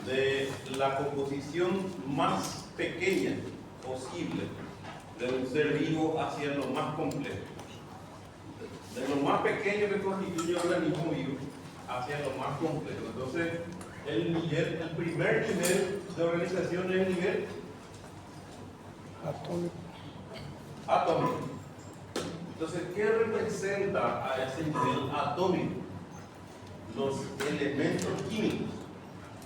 de la composición más pequeña posible de un ser vivo hacia lo más complejo. De lo más pequeño que constituye el organismo vivo hacia lo más complejo. Entonces, el primer nivel de organización es el nivel atómico. Entonces, ¿qué representa a ese nivel atómico? Los elementos químicos,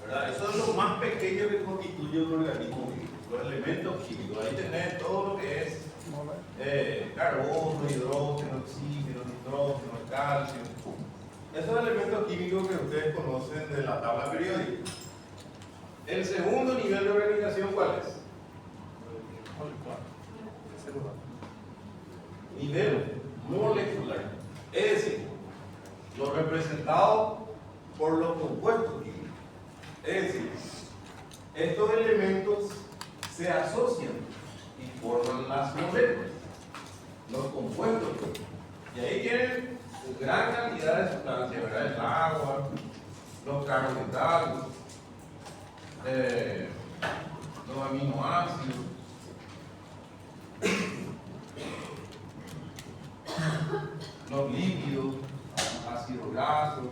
¿verdad? Eso es lo más pequeño que constituye un organismo vivo, los elementos químicos. Ahí tenés todo lo que es carbono, hidrógeno, oxígeno, nitrógeno, calcio. Esos elementos químicos que ustedes conocen de la tabla periódica. El segundo nivel de organización, ¿cuál es? Nivel molecular. Es decir, lo representado por los compuestos químicos. Es decir, estos elementos se asocian y forman las moléculas, los compuestos. Y ahí tienen gran cantidad de sustancias, ¿verdad? El agua, los carbohidratos, los aminoácidos, los lípidos, ácidos grasos.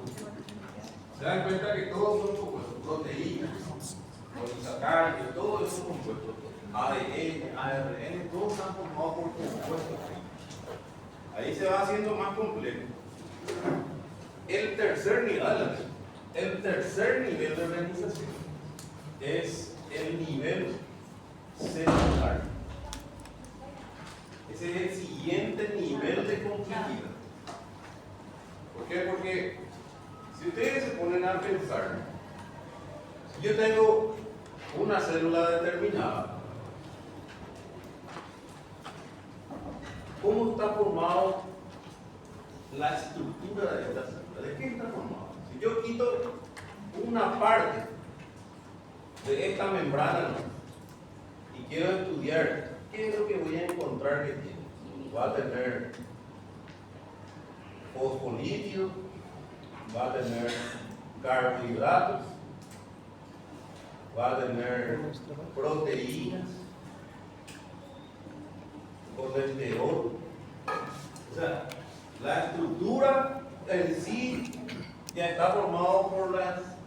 Se dan cuenta que todos son compuestos, proteínas, polisacáridos, todos esos compuestos, ADN, ARN, todos están formados por compuestos. Ahí se va haciendo más complejo. El tercer nivel de organización es el nivel celular. Ese es el siguiente nivel de complejidad. ¿Por qué? Porque si ustedes se ponen a pensar, si yo tengo una célula determinada, ¿cómo está formado la estructura de esta célula? ¿De qué está formado? Si yo quito una parte de esta membrana y quiero estudiar qué es lo que voy a encontrar que tiene, va a tener fosfolípidos, va a tener carbohidratos, va a tener proteínas, colesterol. O sea, la estructura en sí ya está formado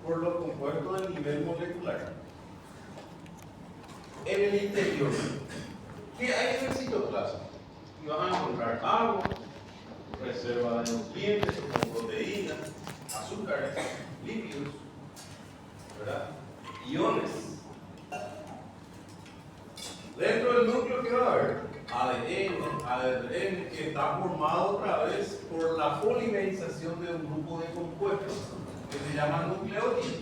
por los compuestos del nivel molecular. En el interior, ¿qué hay en el citoplasma? Y van a encontrar agua, reserva de nutrientes como proteínas, azúcares, lípidos, ¿verdad? Iones. Dentro del núcleo, ¿qué va a haber? ADN, ARN, que está formado otra vez por la polimerización de un grupo de compuestos que se llaman nucleótidos.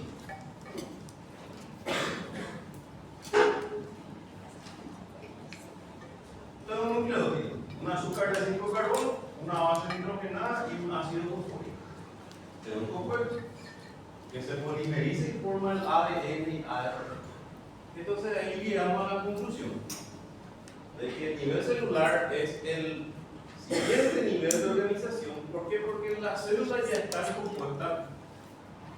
Todo un nucleótido, un azúcar de 5 carbonos, una base nitrogenada y un ácido fosfórico. Es un compuesto que se polimeriza y forma el ADN y ARN. Entonces ahí llegamos a la conclusión de que el nivel celular es el siguiente nivel de organización. ¿Por qué? Porque las células ya están compuestas,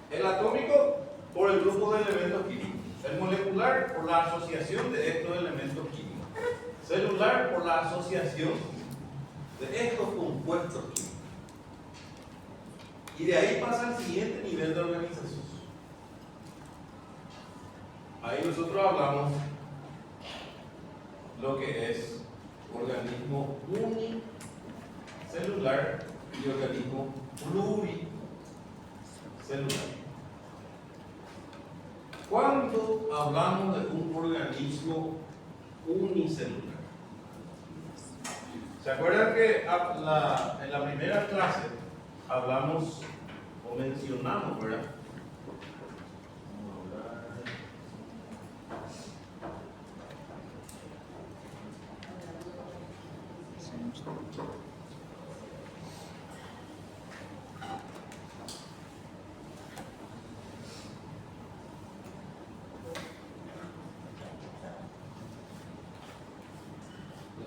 el atómico por el grupo de elementos químicos, el molecular por la asociación de estos elementos químicos, celular por la asociación de estos compuestos químicos. Y de ahí pasa al siguiente nivel de organización. Ahí nosotros hablamos lo que es organismo unicelular y organismo pluricelular. ¿Cuándo hablamos de un organismo unicelular? ¿Se acuerdan que en la primera clase hablamos o mencionamos, ¿verdad?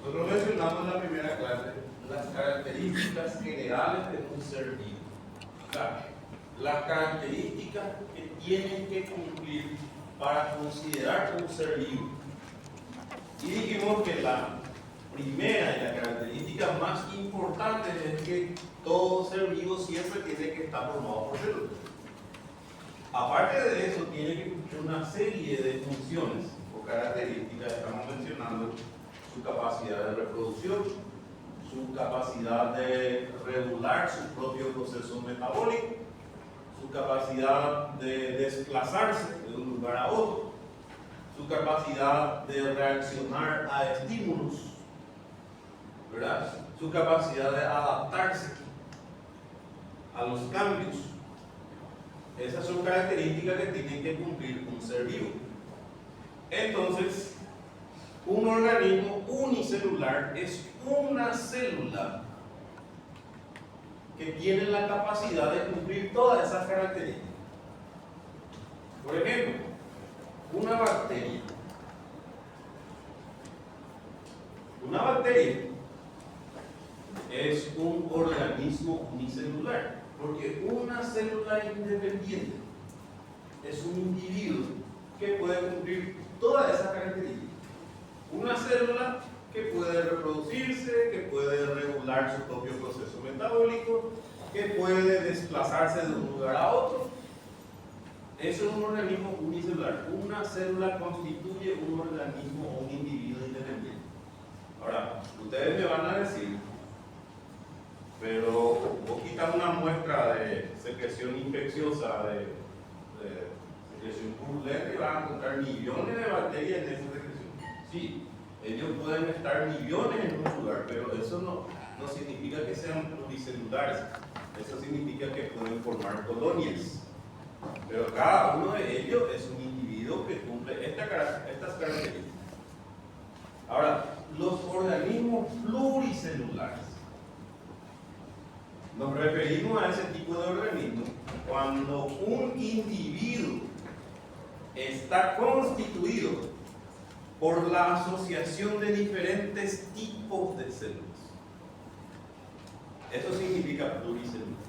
Nosotros mencionamos en la primera clase las características generales de un ser vivo. Las características que tienen que cumplir para considerar un ser vivo. Y dijimos que la primera y la característica más importante es que todo ser vivo siempre tiene que estar formado por células. Aparte de eso, tiene que cumplir una serie de funciones o características. Estamos mencionando su capacidad de reproducción, su capacidad de regular su propio proceso metabólico, su capacidad de desplazarse de un lugar a otro, su capacidad de reaccionar a estímulos, ¿verdad? Su capacidad de adaptarse a los cambios. Esas son características que tiene que cumplir un ser vivo. Entonces, un organismo unicelular es una célula que tiene la capacidad de cumplir todas esas características. Por ejemplo, una bacteria. Una bacteria es un organismo unicelular, porque una célula independiente es un individuo que puede cumplir todas esas características. Una célula que puede reproducirse, que puede regular su propio proceso metabólico, que puede desplazarse de un lugar a otro. Eso es un organismo unicelular. Una célula constituye un organismo o un individuo independiente. Ahora, ustedes me van a decir, pero vos quitas una muestra de secreción infecciosa, de secreción purulenta, y van a encontrar millones de bacterias en esa secreción. Sí, ellos pueden estar millones en un lugar, pero eso no significa que sean pluricelulares. Eso significa que pueden formar colonias. Pero cada uno de ellos es un individuo que cumple estas características. Ahora, los organismos pluricelulares. Nos referimos a ese tipo de organismos cuando un individuo está constituido por la asociación de diferentes tipos de células. Eso significa pluricelular.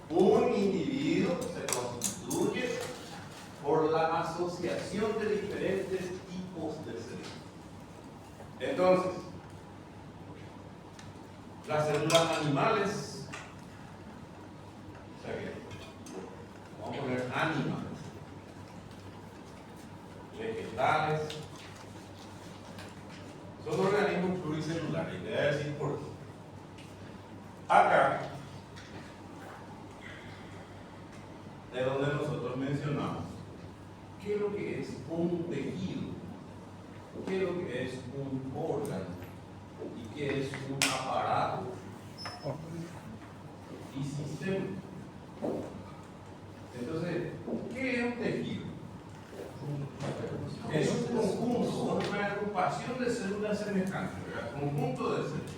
Un individuo se constituye por la asociación de diferentes tipos de células. Entonces, las células animales, o sea que vamos a poner animales, vegetales, son organismos pluricelulares. Y le voy a decir por qué. Acá es donde nosotros mencionamos qué es lo que es un tejido, qué es lo que es un órgano y qué es un aparato y sistema. Entonces, ¿qué es un tejido? Es un conjunto, una agrupación de células semejantes, ¿verdad? Conjunto de células.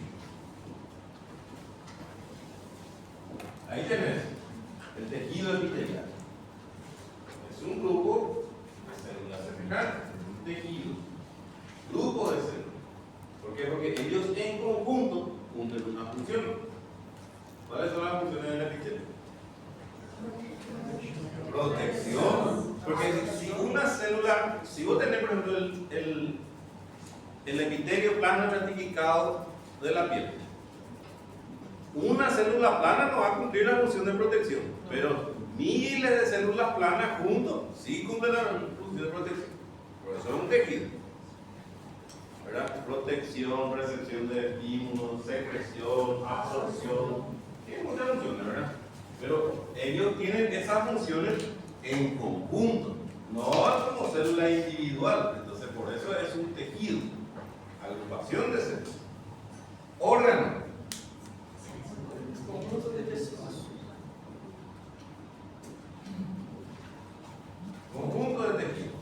Ahí tenés el tejido epitelial. Es un grupo de células semejantes, un tejido, grupo de células. ¿Por qué? Porque ellos en conjunto cumplen una función. ¿Cuáles son las funciones del epitelio? Protección. Porque si una célula, si vos tenés por ejemplo el epitelio plano ratificado de la piel, una célula plana no va a cumplir la función de protección, pero miles de células planas juntos sí cumplen la función de protección. Por eso es un tejido, ¿verdad? Protección, recepción de estímulos, secreción, absorción, tiene muchas funciones, ¿verdad? Pero ellos tienen esas funciones en conjunto, no como célula individual. Entonces, por eso es un tejido, agrupación de células. Órgano. Conjunto de tejidos. Conjunto de tejidos.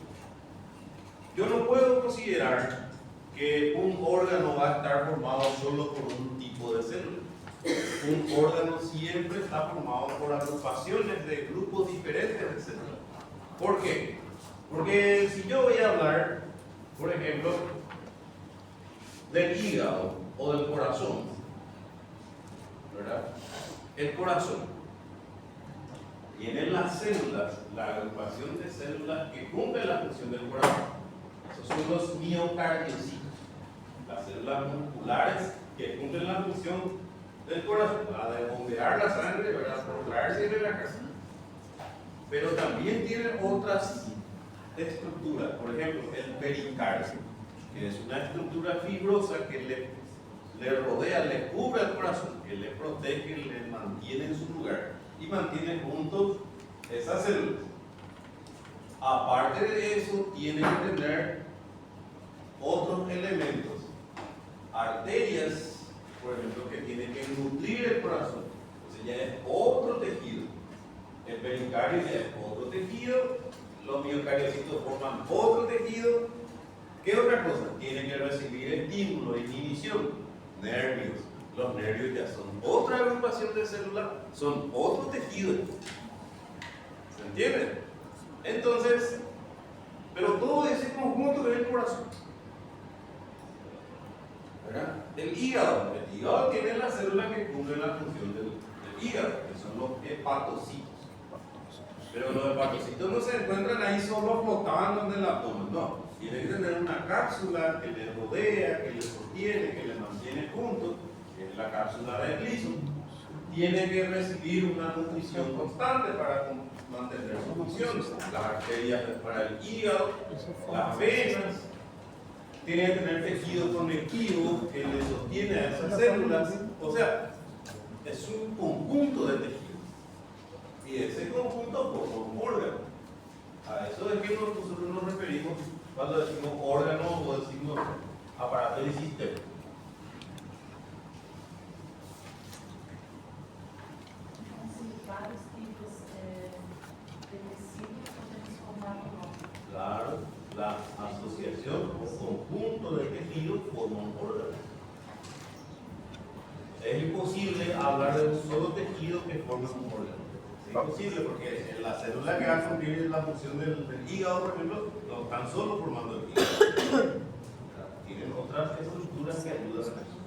Yo no puedo considerar que un órgano va a estar formado solo por un tipo de célula. Un órgano siempre está formado por agrupaciones de grupos diferentes de células. ¿Por qué? Porque si yo voy a hablar, por ejemplo, del hígado o del corazón, ¿verdad? El corazón tiene las células, la agrupación de células células que cumplen la función del corazón. Esos son los miocardiocitos, las células musculares que cumplen la función del corazón, la de bombear la sangre, ¿verdad? Por traerse de la casa. Pero también tiene otras estructuras, por ejemplo, el pericardio, que es una estructura fibrosa que le rodea, le cubre al corazón, que le protege, le mantiene en su lugar y mantiene juntos esas células. Aparte de eso, tiene que tener otros elementos, arterias, por ejemplo, que tienen que nutrir el corazón. Entonces ya es otro tejido. El pericardio ya es otro tejido, los miocardiocitos forman otro tejido. ¿Qué otra cosa? Tienen que recibir estímulo, inhibición, nervios. Los nervios ya son otra agrupación de células, son otro tejido. ¿Se entiende? Entonces, pero todo ese conjunto es el corazón. ¿Verdad? El hígado tiene las células que cumplen la función del hígado, que son los hepatocitos. Pero los hepatocitos no se encuentran ahí solo flotando en el abdomen, no. Tienen que tener una cápsula que les rodea, que les sostiene, que les mantiene juntos, que es la cápsula de Gleason. Tienen que recibir una nutrición constante para mantener su función. Las arterias para el hígado, las venas. Tienen que tener tejido conectivo que le sostiene a esas células. O sea, es un conjunto de tejidos. Y ese conjunto forma un órgano. A eso es que nosotros nos referimos cuando decimos órgano o decimos aparato y sistema. Claro, la asociación o conjunto de tejidos forma un órgano. Es imposible hablar de un solo tejido que forme un órgano. Es imposible porque las células que van a cumplir la función del hígado, por ejemplo, no están solo formando el hígado. Tienen otras estructuras que ayudan a eso.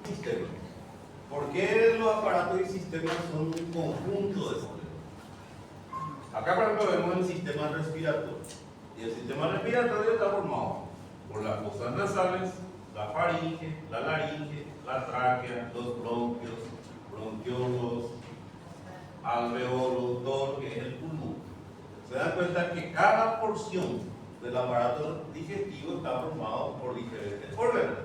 Sistema. ¿Por qué los aparatos y sistemas son un conjunto de células? Acá, por ejemplo, vemos el sistema respiratorio. Y el sistema respiratorio está formado por las fosas nasales, la faringe, la laringe, la tráquea, los bronquios, bronquiolos, alveolos, todo lo que es el pulmón. Se dan cuenta que cada porción del aparato digestivo está formado por diferentes órganos.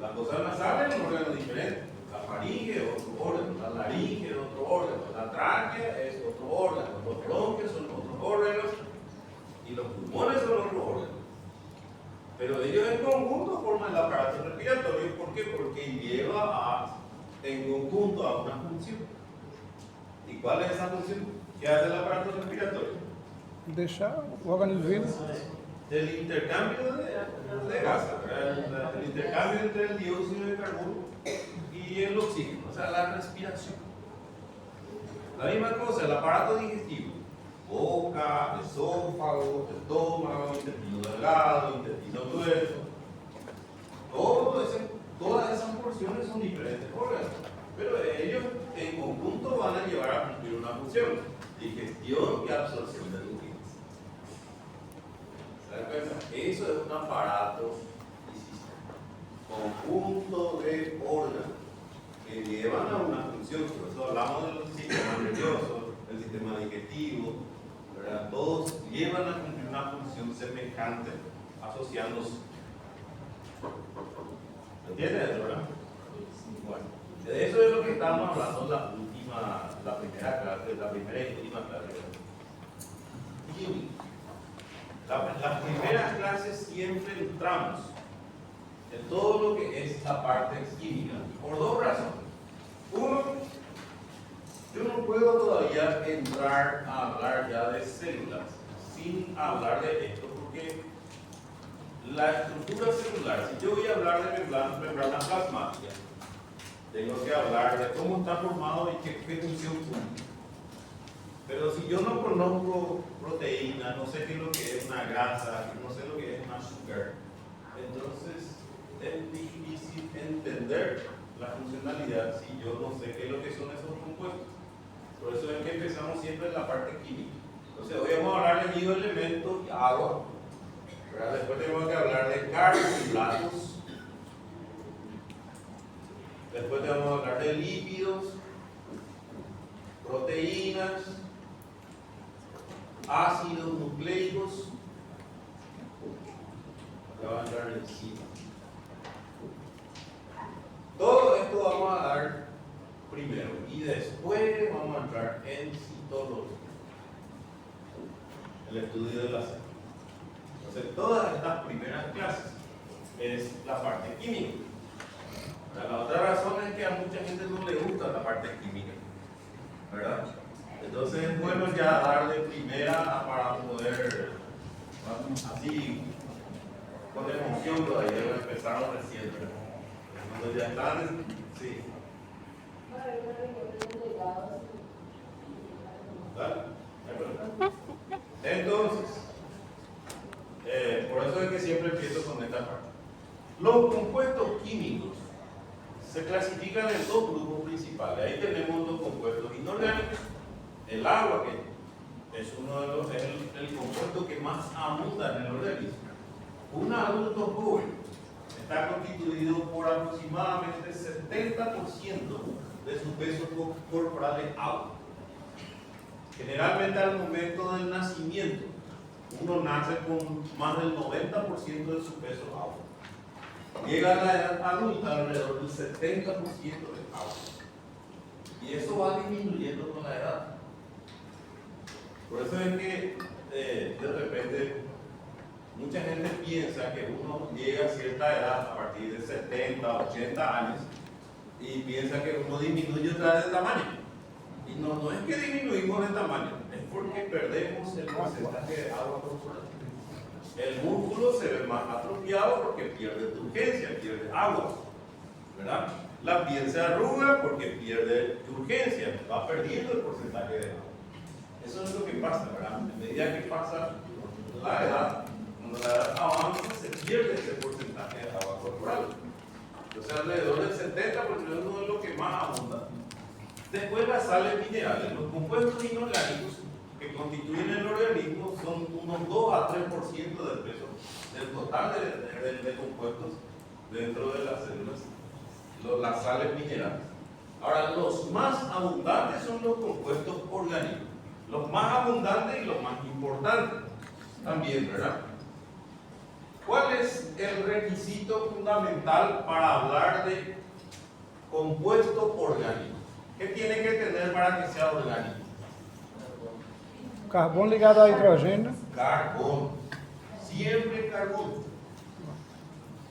Las fosas nasales es un órgano diferente. La faringe es otro órgano, la laringe es otro órgano, la tráquea es otro órgano, los bronquios son otros órganos y los pulmones son otro órgano. Pero ellos en conjunto forman el aparato respiratorio. ¿Por qué? Porque lleva en conjunto a una función. ¿Y cuál es esa función? ¿Qué hace el aparato respiratorio? El intercambio de gases, el intercambio entre el dióxido de carbono y el oxígeno, o sea, la respiración. La misma cosa, el aparato digestivo, boca, esófago, estómago, intestino delgado, intestino grueso, todas esas porciones son diferentes órganos, pero ellos en conjunto van a llevar a cumplir una función: digestión y absorción de nutrientes. Eso es un aparato y sistema, conjunto de órganos que llevan a una función. Por eso hablamos del sistema nervioso, del sistema digestivo, ¿verdad? Todos llevan a cumplir una función semejante, asociándose. ¿Entiendes, verdad? Bueno, de eso es lo que estamos hablando la primera clase, la primera y última clase. Las primeras clases siempre entramos en todo lo que es la parte química, por dos razones. Uno, yo no puedo todavía entrar a hablar ya de células sin hablar de esto, porque la estructura celular, si yo voy a hablar de membrana plasmática, tengo que hablar de cómo está formado y qué función cumple. Pero si yo no conozco proteínas, no sé qué es lo que es una grasa, no sé lo que es un azúcar, la funcionalidad si yo no sé qué es lo que son esos compuestos? Por eso es que empezamos siempre en la parte química. Entonces hoy vamos a hablar de elementos y agua, ¿verdad? Después tenemos que hablar de carbohidratos. Después vamos a hablar de lípidos, proteínas, ácidos nucleicos. Acá va a entrar enzimas. Todo esto vamos a dar primero y después vamos a entrar en citología, el estudio de la célula. Entonces, todas estas primeras clases es la parte química. La otra razón es que a mucha gente no le gusta la parte química, ¿verdad? Entonces es bueno ya darle primera para poder, así, con emoción todavía, empezaron recién, cuando ya están, sí. ¿Vale? Entonces, por eso es que siempre empiezo con esta parte. Los compuestos químicos se clasifican en dos grupos principales. Ahí tenemos los compuestos inorgánicos, el agua, que es uno de los, el compuesto que más abunda en el organismo. Un adulto joven está constituido por aproximadamente 70% de su peso corporal es agua. Generalmente al momento del nacimiento, uno nace con más del 90% de su peso agua. Llega a la edad adulta alrededor del 70% de agua. Y eso va disminuyendo con la edad. Por eso es que de repente mucha gente piensa que uno llega a cierta edad a partir de 70, 80 años y piensa que uno disminuye otra vez de tamaño. Y no es que disminuimos de tamaño, es porque perdemos el porcentaje de agua corporal. El músculo se ve más atrofiado porque pierde turgencia, pierde agua, ¿verdad? La piel se arruga porque pierde turgencia, va perdiendo el porcentaje de agua. Eso es lo que pasa, ¿verdad? A medida que pasa la edad, cuando la edad avanza, se pierde ese porcentaje de agua corporal. Entonces, alrededor del 70% es uno de los que más abunda. Después, las sales minerales, los compuestos inorgánicos que constituyen el organismo son unos 2 a 3% del peso, del total de compuestos dentro de las células, las sales minerales. Ahora, los más abundantes son los compuestos orgánicos, los más abundantes y los más importantes también, ¿verdad? ¿Cuál es el requisito fundamental para hablar de compuesto orgánico? ¿Qué tiene que tener para que sea orgánico? Carbono ligado a hidrogênio. Carbón. Siempre carbón.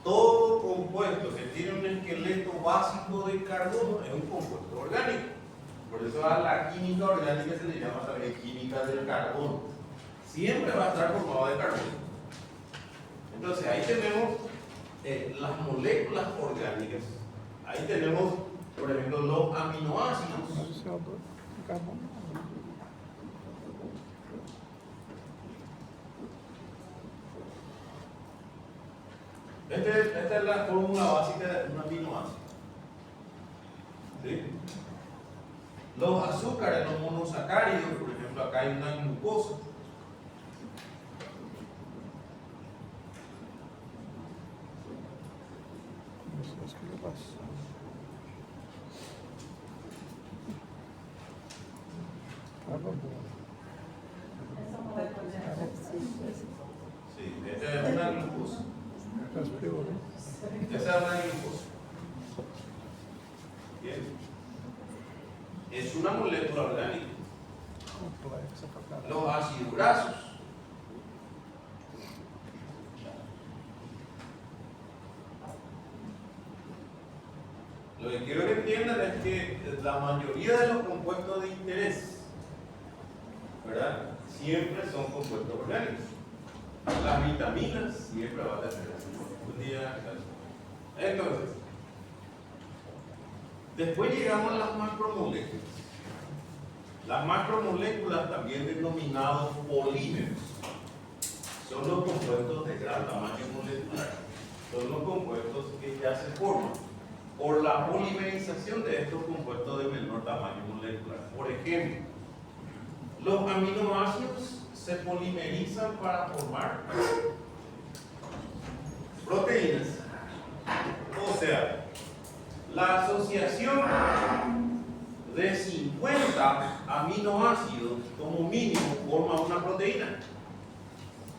Todo compuesto que tiene un esqueleto básico de carbono es un compuesto orgánico. Por eso a la química orgánica se le llama también química del carbono. Siempre va a estar formado de carbono. Entonces ahí tenemos las moléculas orgánicas. Ahí tenemos, por ejemplo, los aminoácidos. Esta es la fórmula básica de un aminoácido. ¿Sí? Los azúcares, los monosacáridos, por ejemplo, acá hay una glucosa. Sí, esta es una glucosa. Esa es una glucosa. Bien. Es una molécula orgánica. Los ácidos grasos. Lo que quiero que entiendan es que la mayoría de los compuestos de interés, ¿verdad?, siempre son compuestos orgánicos. Las vitaminas siempre van a tener un día. Entonces, después llegamos a las macromoléculas. Las macromoléculas, también denominados polímeros, son los compuestos de gran tamaño molecular. Son los compuestos que ya se forman. por la polimerización de estos compuestos de menor tamaño molecular. Por ejemplo, los aminoácidos se polimerizan para formar proteínas. O sea, la asociación de 50 aminoácidos como mínimo forma una proteína.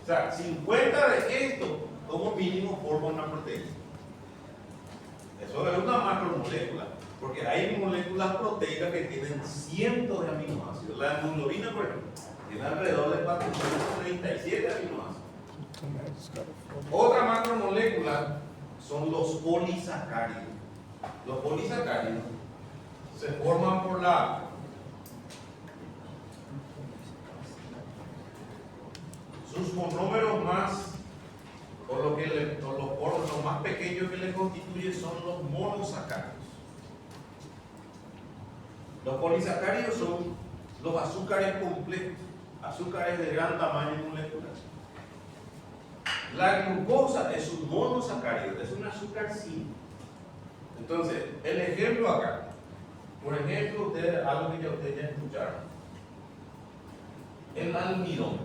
O sea, 50 de estos como mínimo forma una proteína. Eso es una macromolécula, porque hay moléculas proteicas que tienen cientos de aminoácidos. La hemoglobina, por ejemplo, tiene alrededor de 437 aminoácidos. Otra macromolécula son los polisacáridos. Los polisacáridos se forman por sus monómeros más, por lo que los más pequeños que le constituyen son los monosacáridos. Los polisacáridos son los azúcares complejos, azúcares de gran tamaño molecular. La glucosa es un monosacárido, es un azúcar simple. Entonces, el ejemplo acá, por ejemplo, algo que ustedes ya escucharon, el almidón.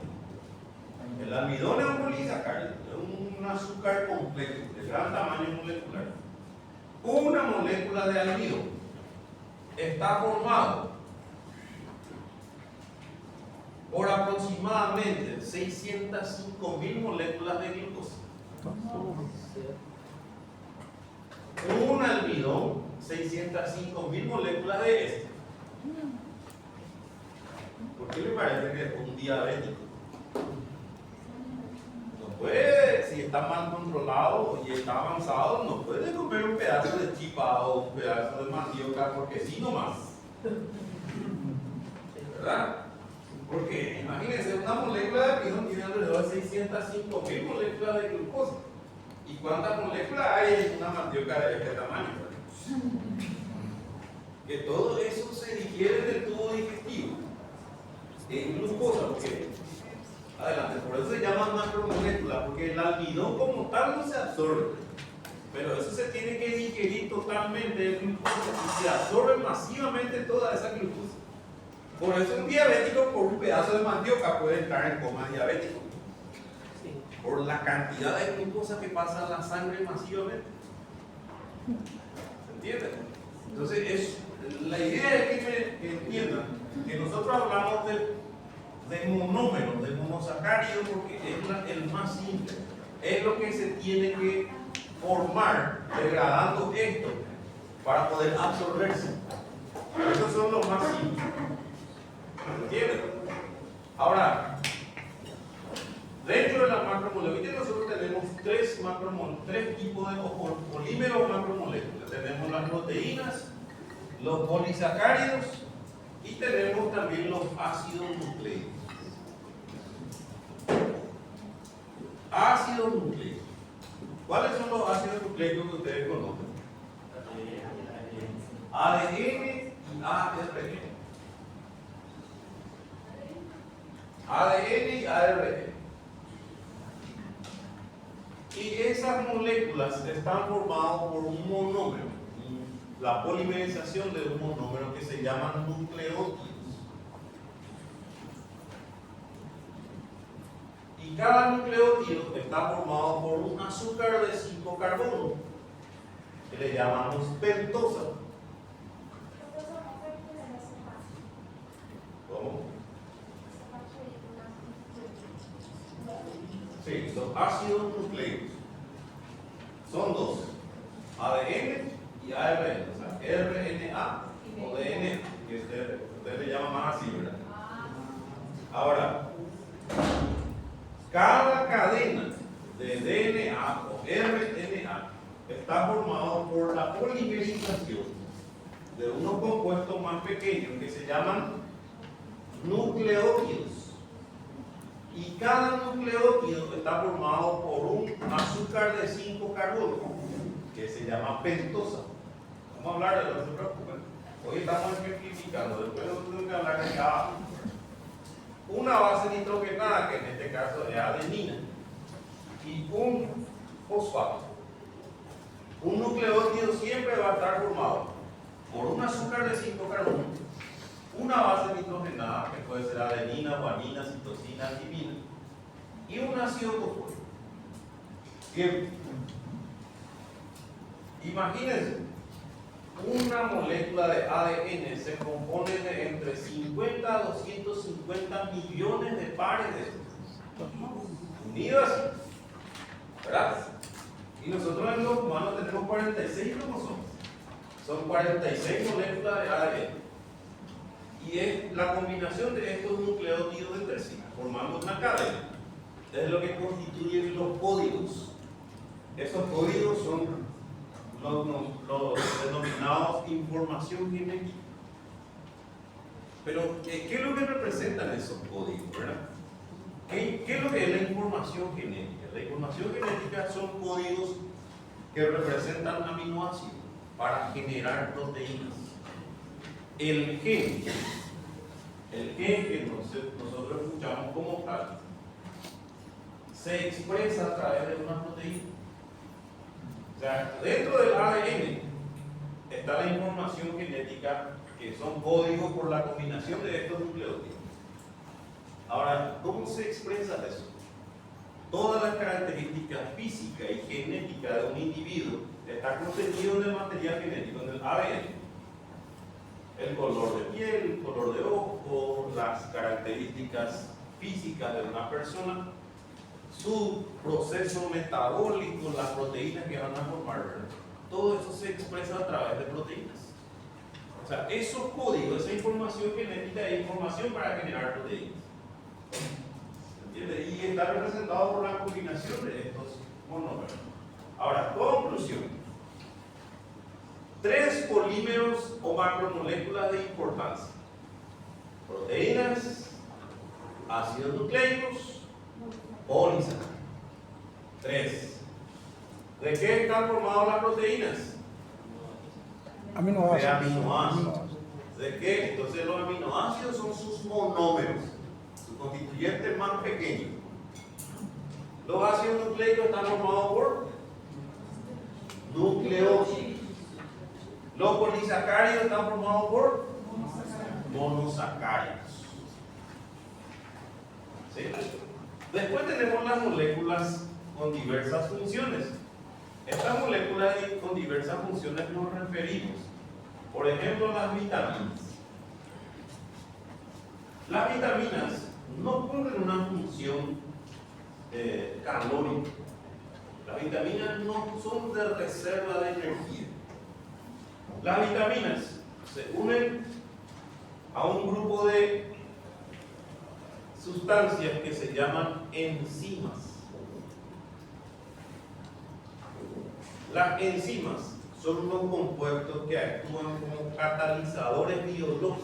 El almidón es un polisacárido, es un azúcar complejo de gran tamaño molecular. Una molécula de almidón está formada por aproximadamente 605.000 moléculas de glucosa. Un almidón, 605.000 moléculas de este. ¿Por qué le parece que es un diabético? No puede, si está mal controlado y está avanzado, no puede comer un pedazo de chipa o un pedazo de mandioca porque sí nomás. ¿Verdad? Porque imagínense, una molécula de almidón tiene alrededor de 605.000 moléculas de glucosa. ¿Y cuántas moléculas hay en una mandioca de este tamaño? Que todo eso se digiere del tubo digestivo en glucosa, porque adelante, por eso se llama macromolécula, porque el almidón como tal no se absorbe, pero eso se tiene que digerir totalmente de glucosa y se absorbe masivamente toda esa glucosa. Por eso un diabético por un pedazo de mandioca puede entrar en coma diabético, por la cantidad de glucosa que pasa en la sangre masivamente. ¿Se entiende? Entonces, la idea es que entiendan que nosotros hablamos de monómeros, de monosacáridos, porque es el más simple. Es lo que se tiene que formar degradando esto para poder absorberse. Estos son los más simples. ¿Se entiende? Ahora, dentro de la macromolécula nosotros tenemos tres tipos de polímeros macromoléculas. Tenemos las proteínas, los polisacáridos y tenemos también los ácidos nucleicos. Ácidos nucleicos. ¿Cuáles son los ácidos nucleicos que ustedes conocen? ADN y ARN. ADN y ARN. Y esas moléculas están formadas por un monómero, la polimerización de un monómero que se llaman nucleótidos. Y cada nucleótido está formado por un azúcar de 5 carbonos, que le llamamos pentosa. ¿Cómo? Sí, los ácidos nucleicos son dos, ADN y ARN, o sea, RNA o DNA, que usted le llama más así, ¿verdad? Ahora, cada cadena de DNA o RNA está formado por la polimerización de unos compuestos más pequeños que se llaman nucleótidos. Y cada nucleótido está formado por un azúcar de 5 carbonos que se llama pentosa. Vamos a hablar de los azúcares. Hoy estamos ejemplificando, después tenemos que hablar de cada una base nitrogenada, que en este caso es adenina, y un fosfato. Un nucleótido siempre va a estar formado por un azúcar de 5 carbonos, una base nitrogenada, que puede ser adenina, guanina, citosina, timina, y un ácido fosfórico. Bien, imagínense, una molécula de ADN se compone de entre 50 a 250 millones de pares de unidos, ¿verdad? Y nosotros en los humanos tenemos 46 cromosomas. Son 46 moléculas de ADN. Y es la combinación de estos nucleótidos de tercina, formando una cadena. Es lo que constituyen los códigos. Esos códigos son los denominados información genética. Pero, ¿qué es lo que representan esos códigos, verdad? ¿Qué es lo que es la información genética? La información genética son códigos que representan aminoácidos para generar proteínas. El gen que nosotros escuchamos como tal, se expresa a través de una proteína. O sea, dentro del ADN está la información genética, que son códigos por la combinación de estos nucleótidos. Ahora, ¿cómo se expresa eso? Todas las características físicas y genéticas de un individuo están contenidas en el material genético, en el ADN. El color de piel, el color de ojo, las características físicas de una persona, su proceso metabólico, las proteínas que van a formar, ¿verdad? Todo eso se expresa a través de proteínas. O sea, esos códigos, esa información genética es información para generar proteínas. ¿Entiendes? Y está representado por la combinación de estos monómeros. Ahora, conclusión. 3 polímeros o macromoléculas de importancia: proteínas, ácidos nucleicos, polisacáridos. 3. ¿De qué están formadas las proteínas? Aminoácidos. De aminoácidos. ¿De qué? Entonces los aminoácidos son sus monómeros, su constituyente más pequeño. Los ácidos nucleicos están formados por nucleótidos. Los polisacáridos están formados por monosacáridos. ¿Sí? Después tenemos las moléculas con diversas funciones. Estas moléculas con diversas funciones nos referimos, por ejemplo, a las vitaminas. Las vitaminas no cumplen una función calórica. Las vitaminas no son de reserva de energía. Las vitaminas se unen a un grupo de sustancias que se llaman enzimas. Las enzimas son unos compuestos que actúan como catalizadores biológicos.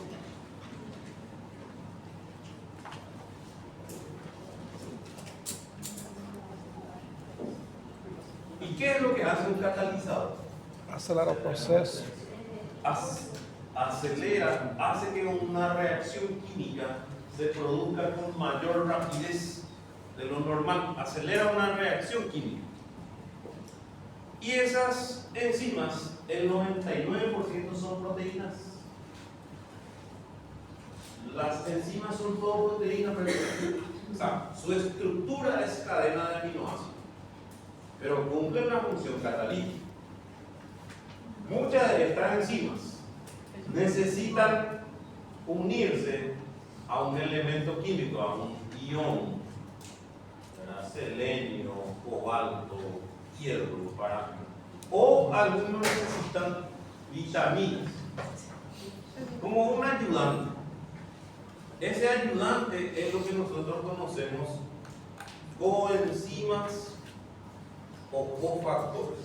¿Y qué es lo que hace un catalizador? Acelera el proceso. Acelera, hace que una reacción química se produzca con mayor rapidez de lo normal, acelera una reacción química. Y esas enzimas, el 99% son proteínas. Las enzimas son todo proteínas, o sea, su estructura es cadena de aminoácidos, pero cumplen una función catalítica. Muchas de estas enzimas necesitan unirse a un elemento químico, a un ion, selenio, cobalto, hierro, o algunos necesitan vitaminas como un ayudante. Ese ayudante es lo que nosotros conocemos coenzimas o cofactores.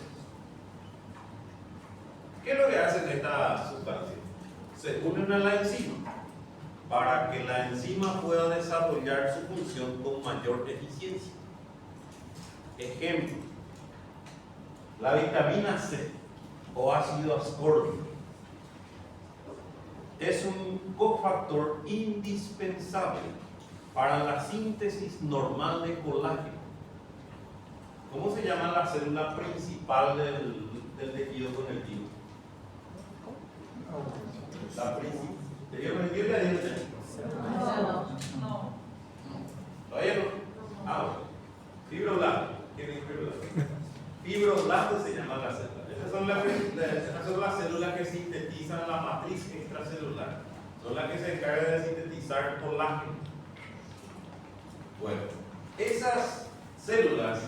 ¿Qué es lo que hacen estas sustancias? Se unen a la enzima para que la enzima pueda desarrollar su función con mayor eficiencia. Ejemplo, la vitamina C o ácido ascórbico es un cofactor indispensable para la síntesis normal de colágeno. ¿Cómo se llama la célula principal del del tejido conectivo? La principal. ¿Tejido conectivo ya dijo ya? No. ¿Todavía no? Ah, bueno. Fibroblasto. ¿Qué es fibroblasto? Fibroblasto se llama la célula. Estas son las células que sintetizan la matriz extracelular. Son las que se encargan de sintetizar colágeno. Bueno, esas células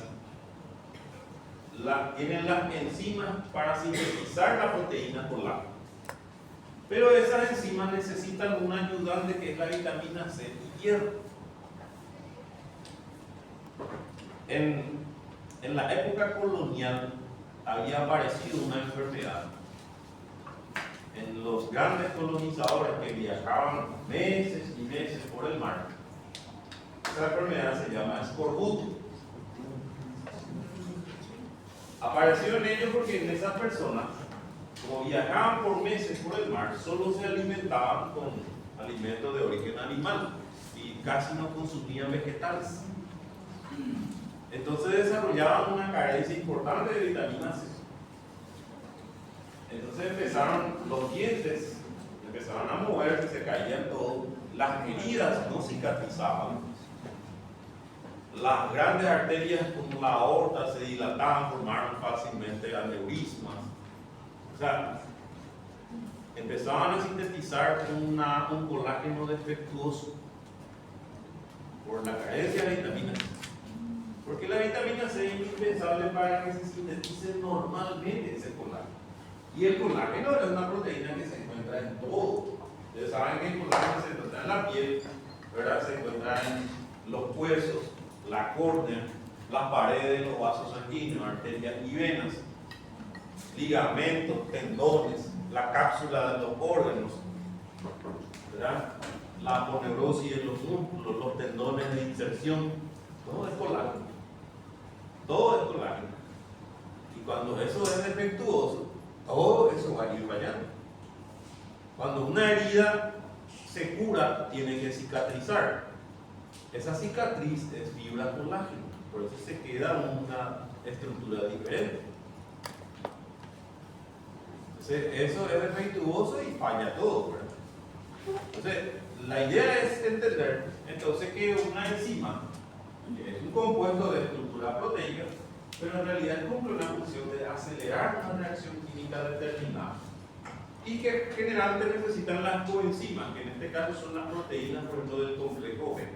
tienen las enzimas para sintetizar la proteína colágeno. Pero esas enzimas necesitan un ayudante que es la vitamina C y hierro. En la época colonial había aparecido una enfermedad. En los grandes colonizadores que viajaban meses y meses por el mar, esa enfermedad se llama escorbuto. Apareció en ellos porque en esas personas, como viajaban por meses por el mar, solo se alimentaban con alimentos de origen animal y casi no consumían vegetales. Entonces desarrollaban una carencia importante de vitamina C. Entonces empezaron los dientes, empezaron a moverse, se caían todos, las heridas no cicatrizaban, las grandes arterias como la aorta se dilataban, formaron fácilmente aneurismas. O sea, empezaban a sintetizar un colágeno defectuoso por la carencia de vitamina C. Porque la vitamina C es indispensable para que se sintetice normalmente ese colágeno. Y el colágeno es una proteína que se encuentra en todo. Ustedes saben que el colágeno se encuentra en la piel, ¿verdad? Se encuentra en los huesos, la córnea, las paredes de los vasos sanguíneos, arterias y venas, ligamentos, tendones, la cápsula de los órganos, ¿verdad? La aponeurosis de los músculos, los tendones de inserción, todo es colágeno. Todo es colágeno. Y cuando eso es defectuoso, todo eso va a ir fallando. Cuando una herida se cura, tiene que cicatrizar. Esa cicatriz es fibra colágeno, por eso se queda una estructura diferente. Entonces, eso es defectuoso y falla todo, ¿verdad? Entonces, la idea es entender entonces que una enzima es un compuesto de estructura proteica, pero en realidad cumple una función de acelerar una reacción química determinada y que generalmente necesitan las coenzimas, que en este caso son las proteínas, por ejemplo, del complejo B,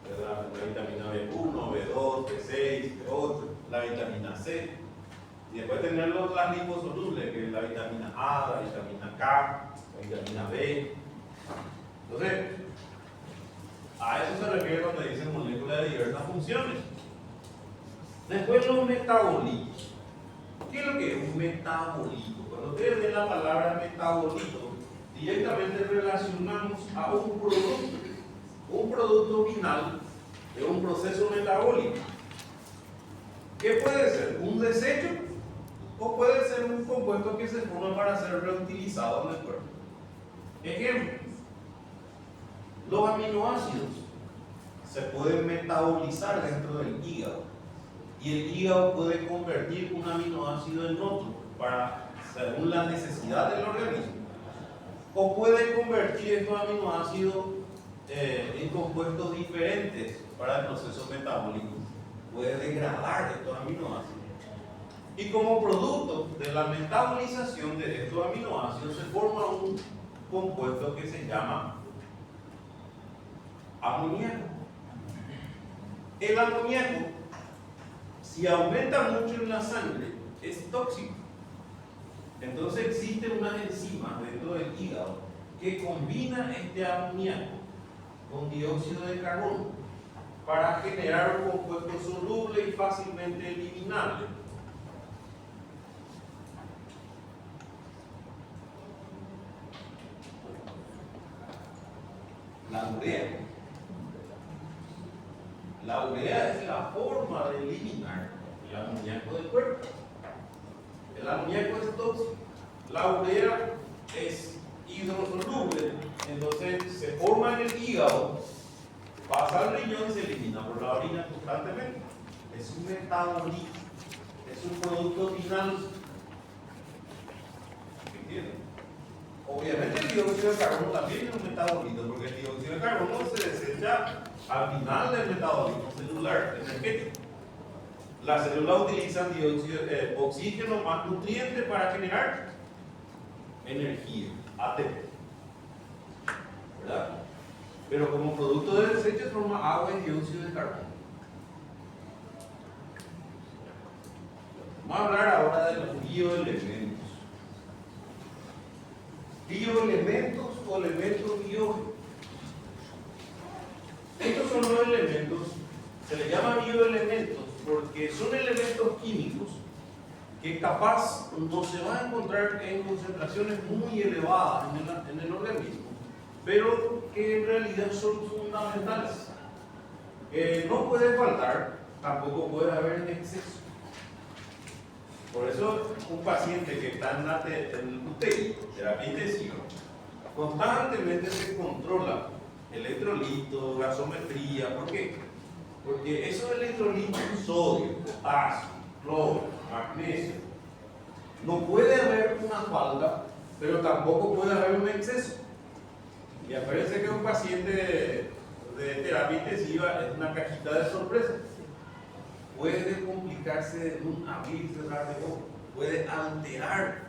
¿verdad? La vitamina B1, B2, B6, B8, la vitamina C, y después tener las liposolubles, que es la vitamina A, la vitamina K, la vitamina B. Entonces, a eso se refiere cuando dicen moléculas de diversas funciones. Después los metabolitos. ¿Qué es lo que es un metabolito? Cuando ustedes ven la palabra metabolito, directamente relacionamos a un producto final de un proceso metabólico. ¿Qué puede ser? ¿Un desecho? ¿O puede ser un compuesto que se forma para ser reutilizado en el cuerpo? Ejemplo. Los aminoácidos se pueden metabolizar dentro del hígado y el hígado puede convertir un aminoácido en otro según la necesidad del organismo, o puede convertir estos aminoácidos en compuestos diferentes para el proceso metabólico, puede degradar estos aminoácidos y como producto de la metabolización de estos aminoácidos se forma un compuesto que se llama amoníaco. El amoníaco, si aumenta mucho en la sangre, es tóxico. Entonces existe una enzima dentro del hígado que combina este amoníaco con dióxido de carbono para generar un compuesto soluble y fácilmente eliminable. La urea. La urea es la forma de eliminar el amoníaco del cuerpo. El amoníaco es tóxico. La urea es hidrosoluble, entonces se forma en el hígado, pasa al riñón y se elimina por la orina constantemente. Es un metabolito, es un producto final dióxido de carbono también es un metabolito, porque el dióxido de carbono se desecha al final del metabolismo celular energético. Las células utilizan oxígeno más nutrientes para generar energía, ATP, ¿verdad? Pero como producto de desecho forma agua y dióxido de carbono. Vamos a hablar ahora de los bioelementos. Bioelementos o elementos biológicos. Estos son los elementos, se les llama bioelementos porque son elementos químicos que capaz no se van a encontrar en concentraciones muy elevadas en el organismo, pero que en realidad son fundamentales. No puede faltar, tampoco puede haber en exceso. Por eso un paciente que está en UTI, terapia intensiva, constantemente se controla electrolitos, gasometría. ¿Por qué? Porque esos electrolitos, sodio, potasio, cloro, magnesio, no puede haber una falta, pero tampoco puede haber un exceso. Y acuérdense que un paciente de terapia intensiva es una cajita de sorpresas. Puede complicarse en un abrir y cerrar de ojos, puede alterar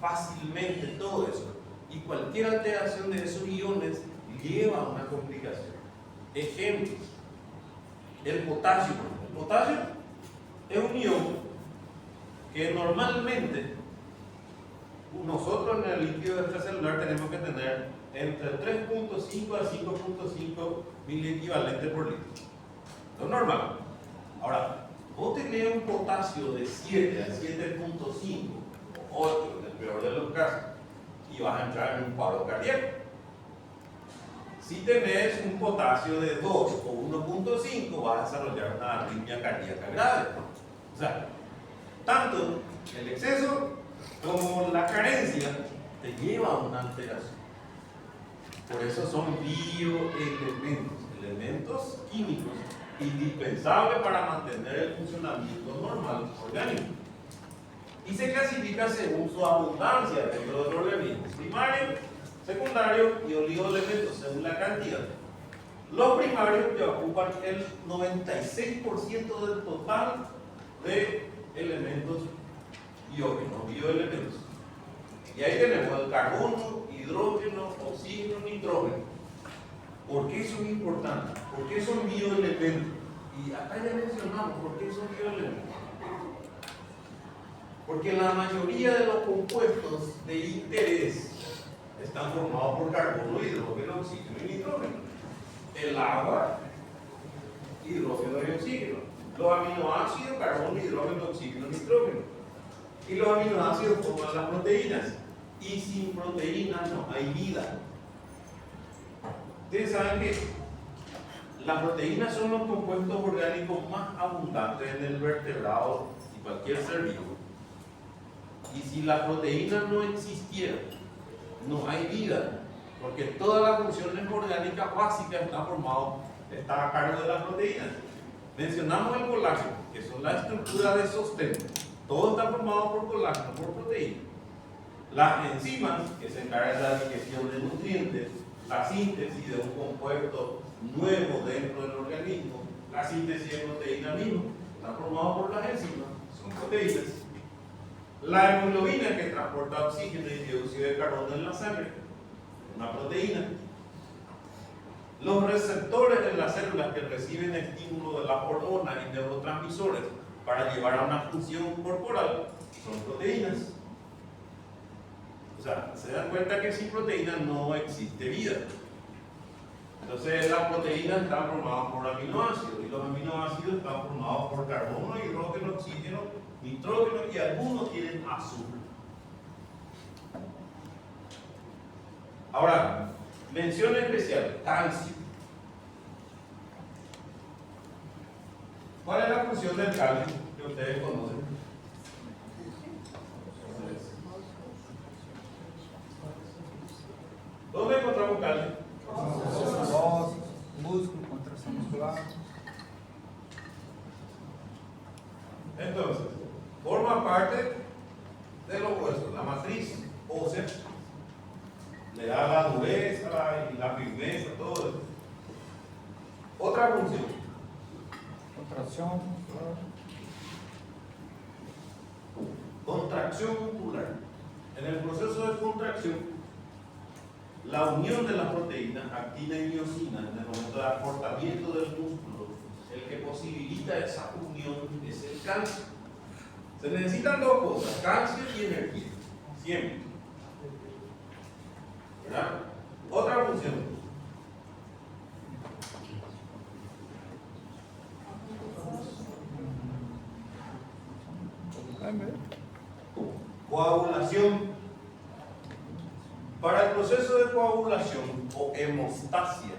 fácilmente todo eso. Y cualquier alteración de esos iones lleva a una complicación. Ejemplos: el potasio. El potasio es un ion que normalmente nosotros en el líquido extracelular tenemos que tener entre 3.5 a 5.5 miliequivalentes por litro. Lo normal. Ahora, vos tenés un potasio de 7 a 7.5 o 8 en el peor de los casos y vas a entrar en un paro cardíaco. Si tenés un potasio de 2 o 1.5 vas a desarrollar una arritmia cardíaca grave. O sea, tanto el exceso como la carencia te lleva a una alteración. Por eso son bioelementos, elementos químicos indispensables para mantener el funcionamiento normal orgánico. Y se clasifica según su abundancia dentro del organismo: primario, secundario y oligoelementos según la cantidad. Los primarios que ocupan el 96% del total de elementos biológicos, bioelementos. Y ahí tenemos el carbono, hidrógeno, oxígeno, nitrógeno. ¿Por qué son importantes? ¿Por qué son bioelementos? Y acá ya mencionamos por qué son bioelementos. Porque la mayoría de los compuestos de interés están formados por carbono, hidrógeno, oxígeno y nitrógeno. El agua, hidrógeno y oxígeno. Los aminoácidos, carbono, hidrógeno, oxígeno, nitrógeno. Y los aminoácidos forman las proteínas. Y sin proteínas no hay vida. Ustedes saben que las proteínas son los compuestos orgánicos más abundantes en el vertebrado y cualquier ser vivo. Y si las proteínas no existieran, no hay vida, porque todas las funciones orgánicas básicas están a cargo de las proteínas. Mencionamos el colágeno, que son la estructura de sostén. Todo está formado por colágeno, por proteínas. Las enzimas, que se encargan de la digestión de nutrientes, la síntesis de un compuesto nuevo dentro del organismo, la síntesis de proteína misma, está formado por las enzimas, son proteínas. La hemoglobina, que transporta oxígeno y dióxido de carbono en la sangre, una proteína. Los receptores en las células que reciben estímulo de las hormonas y neurotransmisores para llevar a una función corporal son proteínas. O sea, se dan cuenta que sin proteínas no existe vida. Entonces las proteínas están formadas por aminoácidos y los aminoácidos están formados por carbono, hidrógeno, oxígeno, nitrógeno y algunos tienen azufre. Ahora, mención especial: calcio. ¿Cuál es la función del calcio que ustedes conocen? ¿Dónde encontramos calcio? Voz, músculo, contracción muscular. Entonces, forma parte de los huesos, la matriz ósea. Le da la dureza y la firmeza, todo eso. Otra función. Contracción muscular. Contracción muscular. En el proceso de contracción, la unión de las proteínas, actina y miosina, en el momento de acortamiento del músculo, el que posibilita esa unión es el calcio. Se necesitan dos cosas, calcio y energía, siempre. ¿Verdad? Otra función. Coagulación. Para el proceso de coagulación o hemostasia,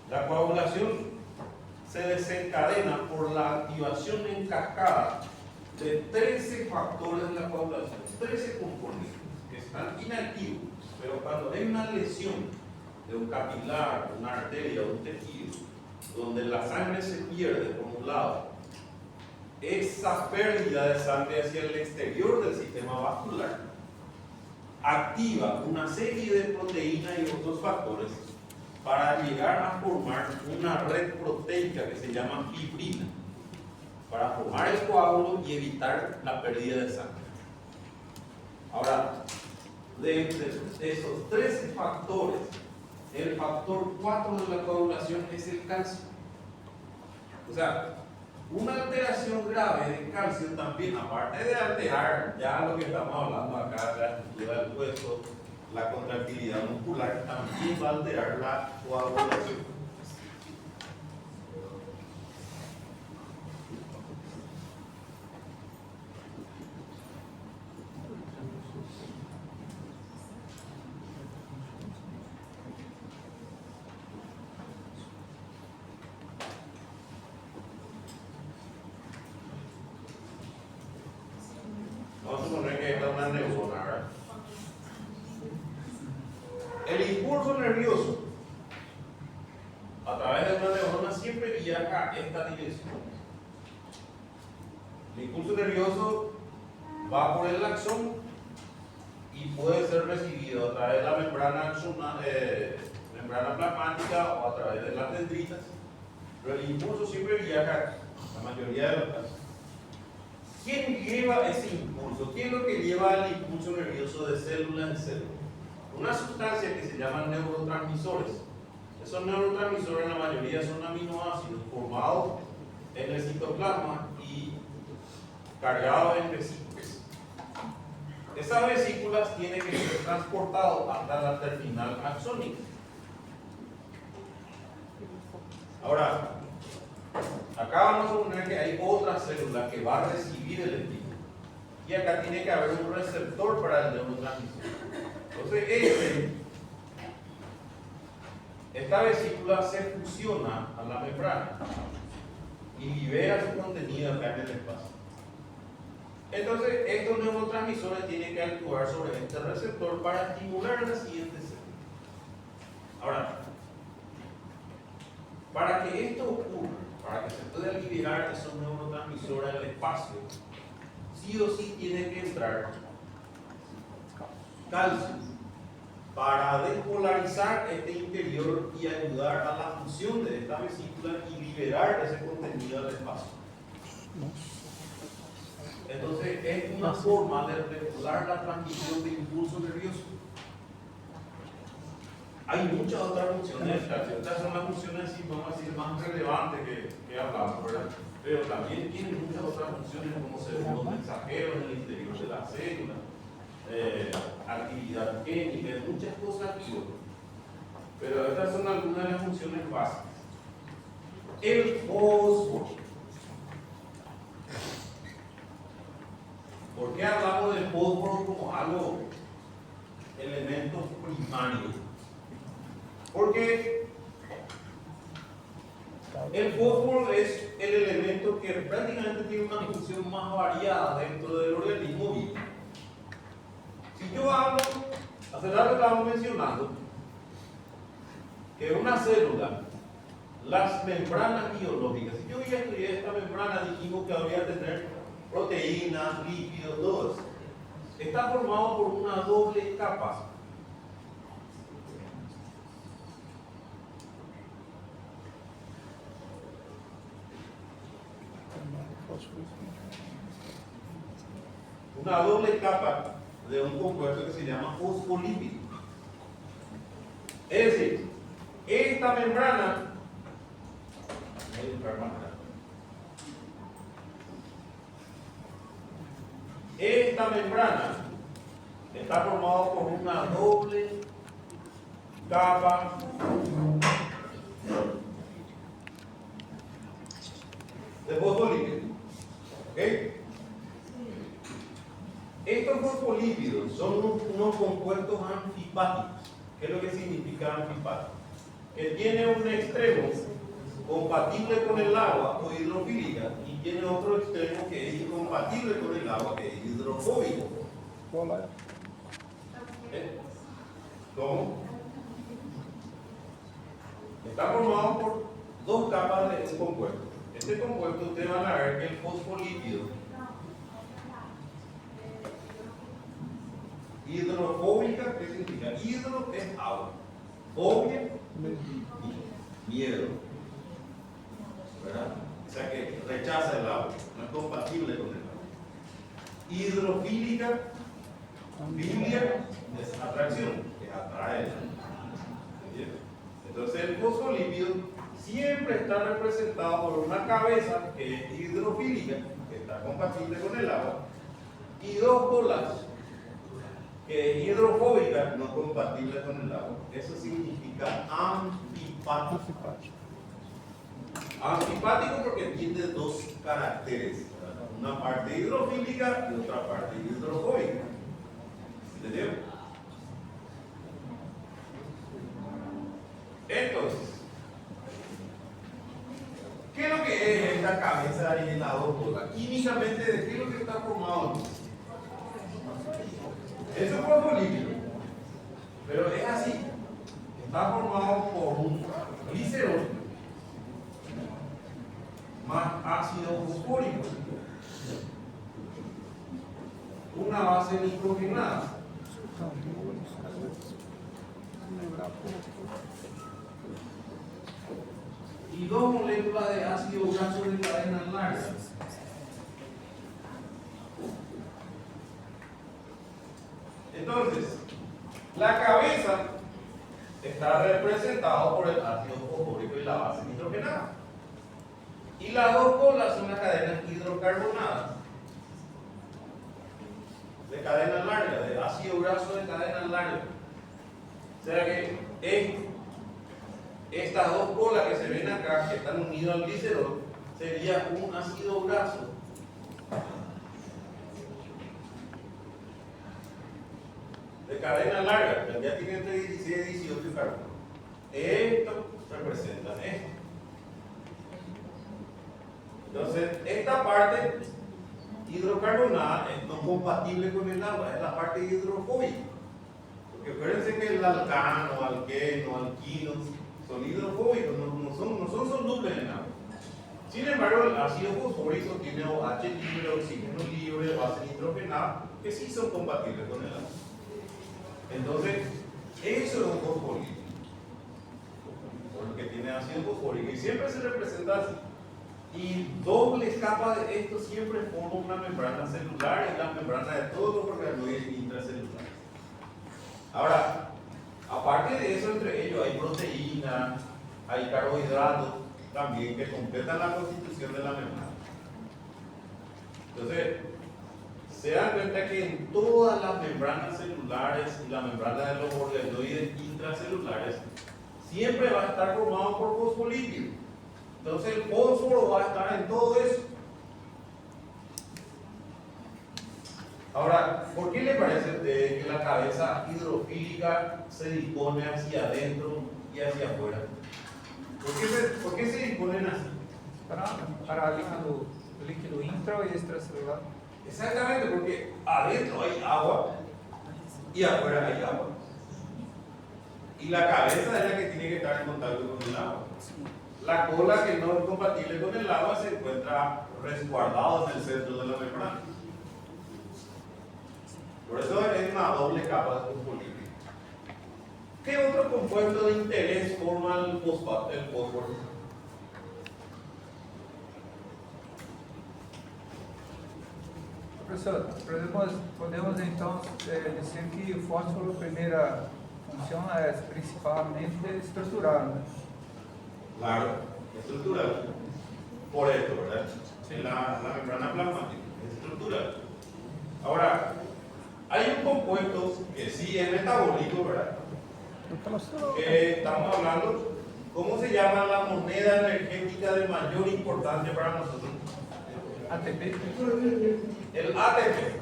la coagulación se desencadena por la activación en cascada de 13 factores de la coagulación, 13 componentes que están inactivos, pero cuando hay una lesión de un capilar, una arteria o un tejido, donde la sangre se pierde por un lado, esa pérdida de sangre hacia el exterior del sistema vascular activa una serie de proteínas y otros factores para llegar a formar una red proteica que se llama fibrina, para formar el coágulo y evitar la pérdida de sangre. Ahora, de esos 13 factores, el factor 4 de la coagulación es el calcio. O sea, una alteración grave de calcio también, aparte de alterar ya lo que estamos hablando acá, la estructura del hueso, la contractilidad muscular, también va a alterar la coagulación. Vamos a suponer que esta es una neurona, ¿verdad? El impulso nervioso a través de una neurona siempre viaja a esta dirección. El impulso nervioso va por el axón y puede ser recibido a través de la membrana plasmática o a través de las dendritas, pero el impulso siempre viaja la mayoría de los casos. ¿Quién lleva ese impulso? ¿Qué es lo que lleva el impulso nervioso de célula en célula? Una sustancia que se llaman neurotransmisores. Esos neurotransmisores en la mayoría son aminoácidos formados en el citoplasma y cargados en vesículas. Esas vesículas tienen que ser transportadas hasta la terminal axónica. Ahora, acá vamos a suponer que hay otra célula que va a recibir el estímulo. Y acá tiene que haber un receptor para el neurotransmisor. Entonces, esta vesícula se fusiona a la membrana y libera su contenido acá en el espacio. Entonces, estos neurotransmisores tienen que actuar sobre este receptor para estimular a la siguiente célula. Ahora, para que esto ocurra, para que se pueda liberar esos neurotransmisores al espacio, sí o sí tiene que entrar calcio para despolarizar este interior y ayudar a la fusión de esta vesícula y liberar ese contenido al espacio. Entonces es una forma de regular la transmisión de impulso nervioso. Hay muchas otras funciones del calcio. Estas son las funciones, vamos a decir, más relevantes que hablamos, ¿verdad? Pero también tiene muchas otras funciones como segundos mensajeros en el interior de la célula, actividad química, muchas cosas aquí. Pero estas son algunas de las funciones básicas. El fósforo. ¿Por qué hablamos del fósforo como algo, elemento primario? Porque el fósforo es el elemento que prácticamente tiene una función más variada dentro del organismo vivo. Si yo hablo, hace rato estábamos mencionando que una célula, las membranas biológicas, si yo ya estudié esta membrana, dijimos que habría que tener proteínas, lípidos, todo eso. Está formado por una doble capa. una doble capa de un compuesto que se llama fosfolípido. Es decir, esta membrana, está formada por una doble capa de fosfolípidos. ¿Ok? Estos fosfolípidos son unos compuestos anfipáticos. ¿Qué es lo que significa anfipático? Que tiene un extremo compatible con el agua o hidrofílica y tiene otro extremo que es incompatible con el agua, que es hidrofóbico. ¿Cómo? Está formado por dos capas de un compuesto. Este compuesto ustedes van a ver que el fosfolípido hidrofóbica, ¿qué significa? Hidro es agua, fobia, miedo, ¿verdad? O sea que rechaza el agua, no es compatible con el agua. Hidrofílica, filia es atracción, que atrae el agua. ¿Entiendes? Entonces el fosfolípido siempre está representado por una cabeza que es hidrofílica, que está compatible con el agua, y dos colas que es hidrofóbica, no compatible con el agua. Eso significa antipático. Antipático porque tiene dos caracteres, una parte hidrofílica y otra parte hidrofóbica. ¿Entendieron? Entonces, ¿qué es lo que es esta cabeza y la dos colas? Químicamente, ¿de qué es lo que está formado? Eso es fosfolípido, pero es así. Está formado por un glicerol más ácido fosfórico, una base nitrogenada y dos moléculas de ácido graso de cadena larga. Entonces, la cabeza está representada por el ácido fosfórico y la base nitrogenada. Y las dos colas son las cadenas hidrocarbonadas de cadena larga, de ácido graso de cadena larga. O sea que estas dos colas que se ven acá, que están unidas al glicerol, sería un ácido graso de cadena larga, que ya tiene entre 16 y 18 carbonos. Esto representa esto. Entonces, esta parte hidrocarbonada es no compatible con el agua, es la parte hidrofóbica. Porque acuérdense que el alcano, alqueno, alquino son hidrofóbicos, no son solubles en agua. Sin embargo, el ácido fosfórico tiene OH libre, oxígeno libre, base nitrogenada, que sí son compatibles con el agua. Entonces, eso es un fosfolípido, porque tiene ácido fosfórico y siempre se representa así. Y dobles capas de esto siempre forman una membrana celular y la membrana de todos los organoides intracelulares. Ahora, aparte de eso, entre ellos hay proteínas, hay carbohidratos también que completan la constitución de la membrana. Entonces, se dan cuenta que en todas las membranas celulares y la membrana de los organoides intracelulares siempre va a estar formado por fosfolípidos. Entonces el fósforo va a estar en todo eso. Ahora, ¿por qué le parece a usted que la cabeza hidrofílica se dispone hacia adentro y hacia afuera? ¿Por qué se disponen así? Para líquido intra y extracelular. Exactamente, porque adentro hay agua y afuera hay agua. Y la cabeza es la que tiene que estar en contacto con el agua. La cola, que no es compatible con el agua, se encuentra resguardada en el centro de la membrana. Por eso es una doble capa de fosfolípido. ¿Qué otro compuesto de interés forma el fósforo? Professor, podemos então dizer que o fósforo, a primeira função é principalmente estrutural, né? Claro, estructural. Por esto, ¿verdad? La membrana plasmática es estructural. Ahora, hay un compuesto que sí es metabólico, ¿verdad? Que estamos hablando, ¿cómo se llama la moneda energética de mayor importancia para nosotros? ATP. El ATP.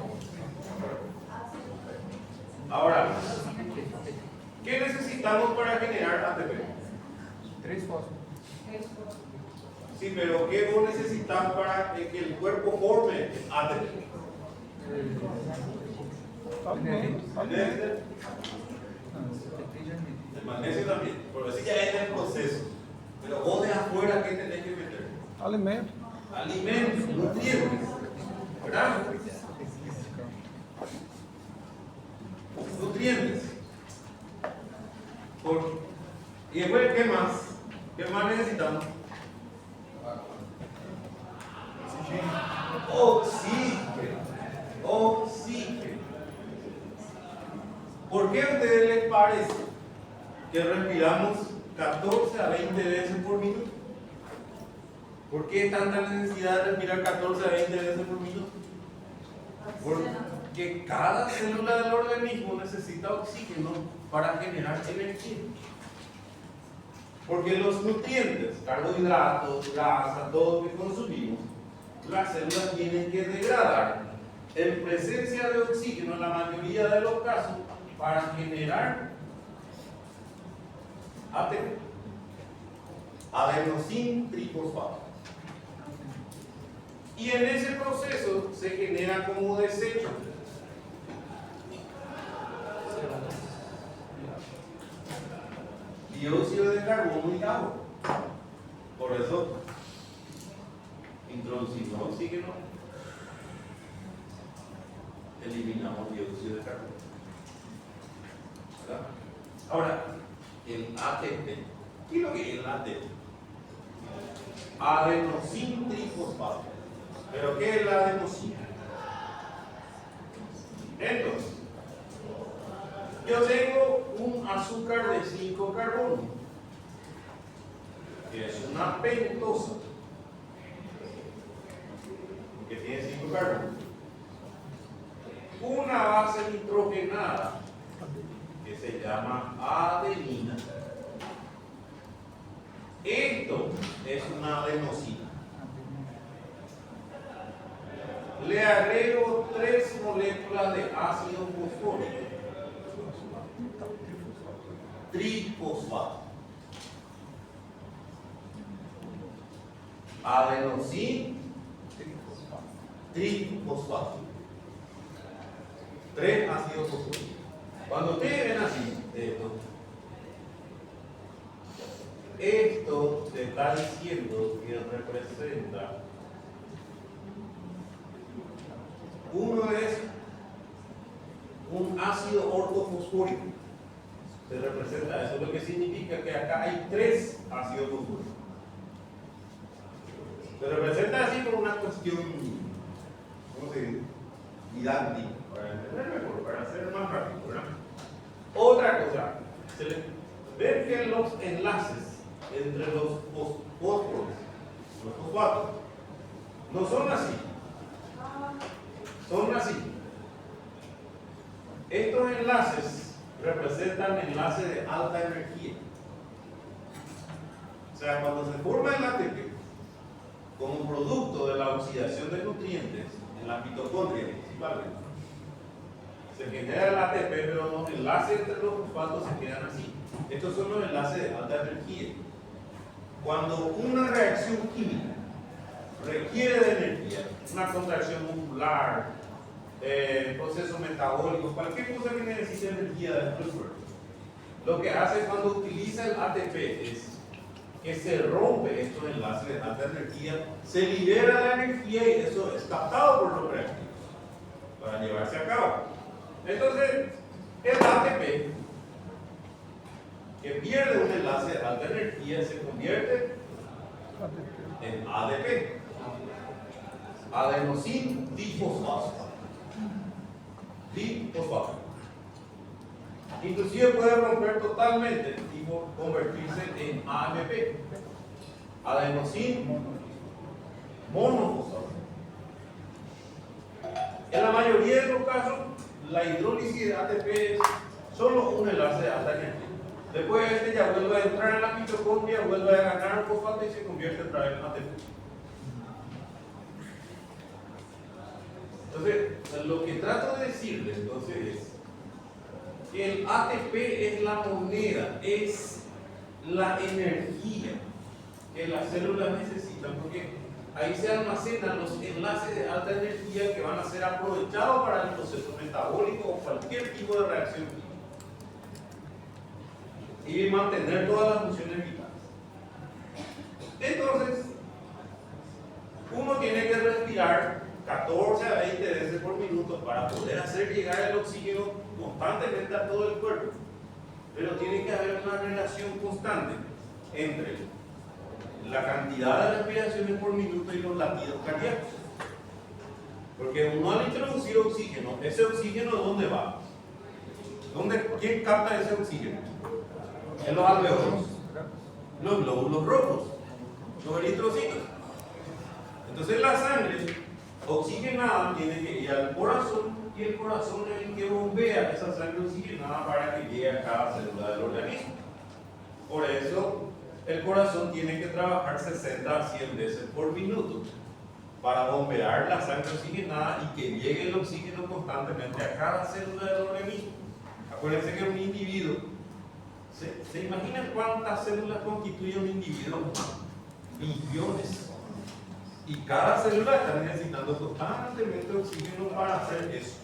Ahora, ¿qué necesitamos para generar ATP? 3 fósforos. Sí, pero ¿qué vos necesitas para que el cuerpo forme ATP? El magnesio también, pero así ya es el proceso. Pero vos de afuera, ¿qué tenés que meter? Alimento. Alimentos, nutrientes, ¿verdad? Nutrientes. Y después, ¿qué más? ¿Qué más necesitamos? Oxígeno. Oxígeno. ¿Por qué a ustedes les parece que respiramos 14 a 20 veces por minuto? ¿Por qué tanta necesidad de respirar 14 a 20 veces por minuto? Porque cada célula del organismo necesita oxígeno para generar energía. Porque los nutrientes, carbohidratos, grasa, todo lo que consumimos, las células tienen que degradar en presencia de oxígeno en la mayoría de los casos para generar ATP, adenosín trifosfato. Y en ese proceso se genera como desecho dióxido de carbono y agua. Por eso introducimos oxígeno, eliminamos dióxido de carbono. ¿Verdad? Ahora, el ATP. ¿Qué es lo que es el ATP? Adenosín trifosfato. ¿Pero qué es la adenosina? Entonces, yo tengo un azúcar de 5 carbonos, que es una pentosa, que tiene 5 carbonos. Una base nitrogenada, que se llama adenina. Esto es una adenosina. Le agrego 3 moléculas de ácido fosfórico, trifosfato, adenosín trifosfato, 3 ácidos fosfóricos. Cuando ustedes ven así, esto te está diciendo que representa. Uno es un ácido ortofosfórico. Se representa eso, lo que significa que acá hay 3 ácidos fosfóricos. Se representa así por una cuestión, ¿cómo se dice? Didáctica, para entender mejor, para hacer más rápido, ¿verdad? Otra cosa, ven que los enlaces entre los fósforos, los fosfatos, no son así. Son así. Estos enlaces representan enlaces de alta energía. O sea, cuando se forma el ATP como producto de la oxidación de nutrientes en la mitocondria principalmente, se genera el ATP, pero los enlaces entre los fosfatos se quedan así. Estos son los enlaces de alta energía. Cuando una reacción química requiere de energía, una contracción muscular, proceso metabólico, cualquier cosa que necesite energía dentro del cuerpo, lo que hace cuando utiliza el ATP es que se rompe estos enlaces de alta energía, se libera la energía y eso es captado por los reactivos para llevarse a cabo. Entonces, el ATP que pierde un enlace de alta energía se convierte en ADP, adenosín trifosfato. fosfato. Inclusive puede romper totalmente y convertirse en AMP, adenosin monofosfato. En la mayoría de los casos, la hidrólisis de ATP es solo un enlace de alta energía. Después este ya vuelve a entrar en la mitocondria, vuelve a ganar fosfato y se convierte otra vez en ATP. Entonces, lo que trato de decirles entonces es que el ATP es la moneda, es la energía que las células necesitan, porque ahí se almacenan los enlaces de alta energía que van a ser aprovechados para el proceso metabólico o cualquier tipo de reacción química y mantener todas las funciones vitales. Entonces, uno tiene que respirar 14 a 20 veces por minuto para poder hacer llegar el oxígeno constantemente a todo el cuerpo. Pero tiene que haber una relación constante entre la cantidad de respiraciones por minuto y los latidos cardíacos. Porque uno al introducir oxígeno, ¿ese oxígeno dónde va? ¿Quién capta ese oxígeno? En los alveolos, los glóbulos rojos, los eritrocitos. Entonces la sangre oxigenada tiene que ir al corazón y el corazón es el que bombea esa sangre oxigenada para que llegue a cada célula del organismo. Por eso el corazón tiene que trabajar 60 a 100 veces por minuto para bombear la sangre oxigenada y que llegue el oxígeno constantemente a cada célula del organismo. Acuérdense que un individuo, ¿se imaginan cuántas células constituye un individuo? Millones. Y cada célula está necesitando constantemente oxígeno para hacer eso.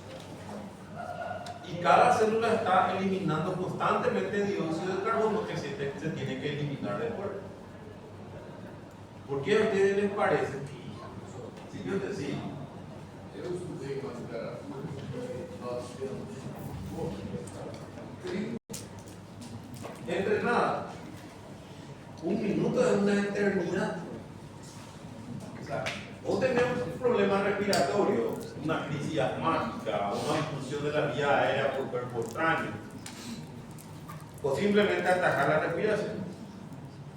Y cada célula está eliminando constantemente dióxido de carbono que se tiene que eliminar del cuerpo. ¿Por qué a ustedes les parece? Si yo te sigo. Eu estudei uma literatura, nós temos Entre nada, un minuto es una eternidad. O sea, o tenemos un problema respiratorio, una crisis asmática, una obstrucción de la vía aérea por cuerpo extraño, o simplemente atacar la respiración.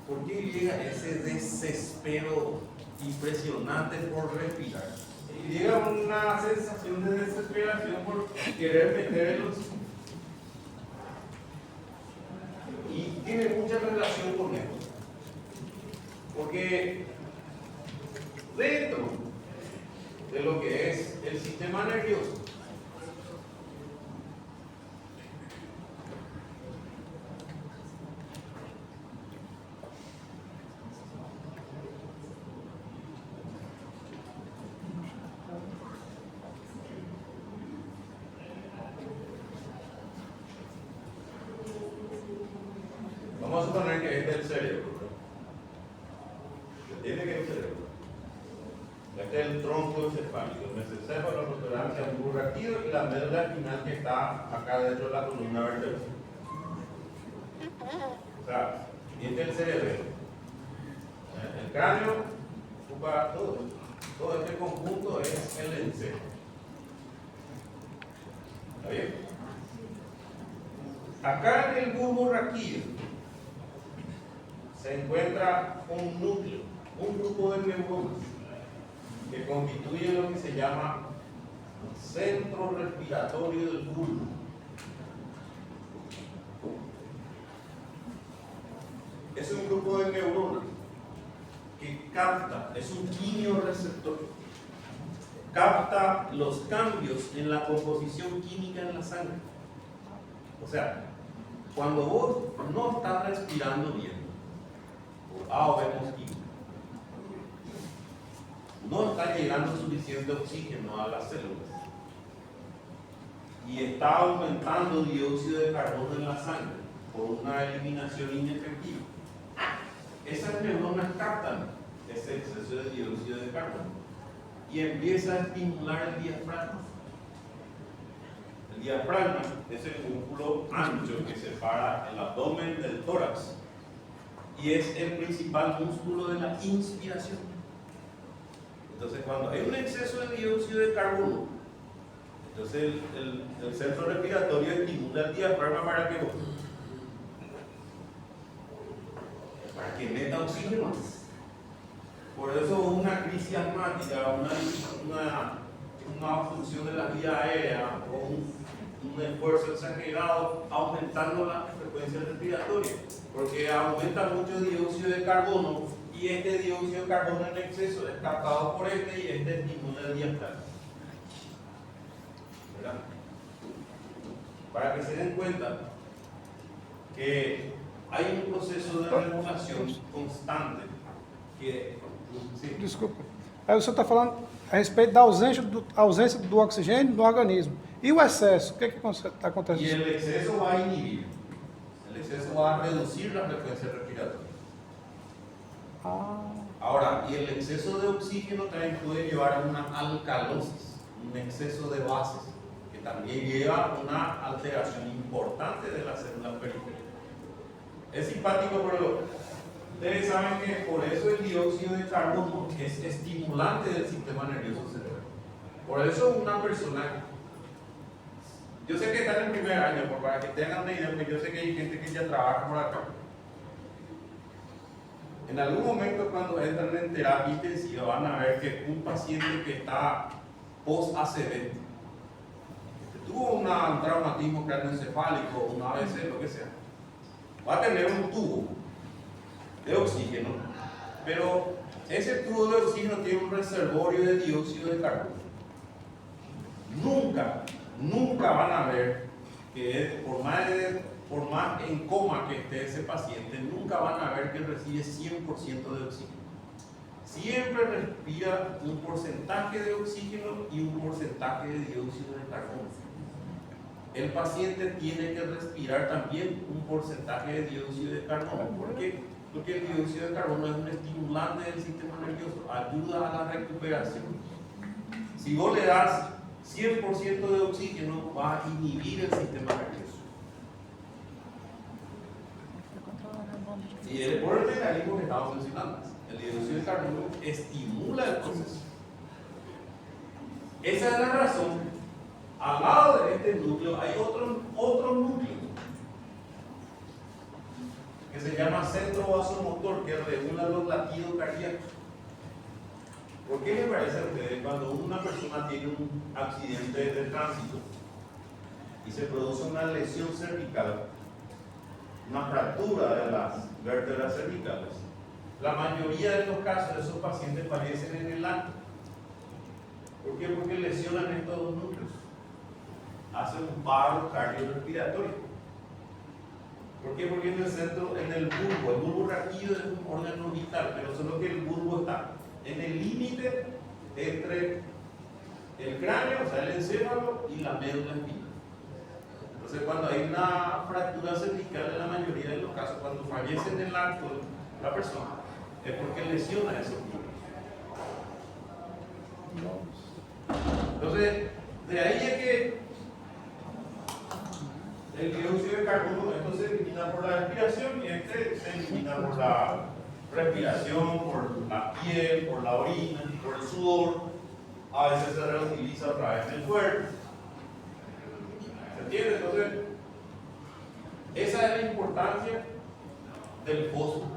¿Por qué llega ese desespero impresionante por respirar? Y llega una sensación de desesperación por querer meter el oxígeno. Y tiene mucha relación con esto. Porque dentro de lo que es el sistema nervioso, vamos a suponer que este es el cerebro, ¿no? Tiene que ser el cerebro. Este es el tronco encefálico, el mesencéfalo, la protuberancia, el bulbo raquídeo y la médula espinal que está acá dentro de la columna vertebral. O sea, este es el cerebro. El cráneo ocupa todo. Todo este conjunto es el encéfalo. ¿Está bien? Acá en el bulbo raquídeo se encuentra un núcleo, un grupo de neuronas que constituye lo que se llama centro respiratorio del bulbo. Es un grupo de neuronas que capta, es un quimioreceptor, capta los cambios en la composición química en la sangre. O sea, cuando vos no estás respirando bien, por A o B motivo, no está llegando suficiente oxígeno a las células y está aumentando dióxido de carbono en la sangre por una eliminación inefectiva. Esas neuronas captan ese exceso de dióxido de carbono y empieza a estimular el diafragma. El diafragma es el músculo ancho que separa el abdomen del tórax y es el principal músculo de la inspiración. Entonces, cuando hay un exceso de dióxido de carbono, Entonces el centro respiratorio estimula el diafragma para que meta oxígeno. Por eso una crisis asmática, una obstrucción de la vía aérea o un esfuerzo exagerado aumentando la frecuencia respiratoria, porque aumenta mucho el dióxido de carbono y este dióxido de carbono en exceso es captado por este y este estimula el diafragma. ¿Verdad? Para que se den cuenta que hay un proceso de regulación constante que... Sí. Desculpa. Aí o senhor está falando a respeito da ausência do oxigênio no organismo. E o excesso? O que está Y acontecendo? el exceso va a inhibir, el exceso va a reducir la frecuencia respiratoria. Ah, Ahora, y el exceso de oxígeno también puede llevar a una alcalosis, un exceso de bases, que también lleva a una alteración importante de las células periféricas. Es simpático, pero ustedes saben que por eso el dióxido de carbono es estimulante del sistema nervioso central. Por eso una persona, yo sé que están en primer año, pero para que tengan una idea, porque yo sé que hay gente que ya trabaja por acá. En algún momento cuando entran en terapia intensiva van a ver que un paciente que está post-ACV, que tuvo un traumatismo craneoencefálico, un ABC, lo que sea, va a tener un tubo de oxígeno, pero ese tubo de oxígeno tiene un reservorio de dióxido de carbono. Nunca van a ver que por más en coma que esté ese paciente, nunca van a ver que recibe 100% de oxígeno. Siempre respira un porcentaje de oxígeno y un porcentaje de dióxido de carbono. El paciente tiene que respirar también un porcentaje de dióxido de carbono. ¿Por qué? Porque el dióxido de carbono es un estimulante del sistema nervioso, ayuda a la recuperación. Si vos le das 100% de oxígeno, va a inhibir el sistema nervioso. Y por el mecanismo que estamos mencionando, el dióxido de carbono estimula el proceso. Esa es la razón. Al lado de este núcleo hay otro núcleo que se llama centro vasomotor, que regula los latidos cardíacos. ¿Por qué les parece a ustedes cuando una persona tiene un accidente de tránsito y se produce una lesión cervical, una fractura de las vértebras cervicales, la mayoría de los casos de esos pacientes fallecen en el acto? ¿Por qué? Porque lesionan estos dos núcleos, hacen un paro cardiorrespiratorio. ¿Por qué? Porque en el centro, en el bulbo raquídeo es un órgano vital, pero solo que el bulbo está en el límite entre el cráneo, o sea el encéfalo, y la médula espinal. Entonces, cuando hay una fractura cervical, en la mayoría de los casos, cuando fallece en el acto la persona, es porque lesiona esos núcleos. Entonces, de ahí es que el dióxido de carbono, esto se elimina por la respiración y este se elimina por la respiración, por la piel, por la orina, por el sudor. A veces se reutiliza otra vez en el cuerpo. ¿Se entiende? Entonces, esa es la importancia del fósforo.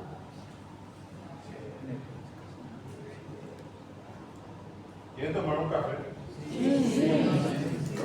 ¿Quieren tomar un café?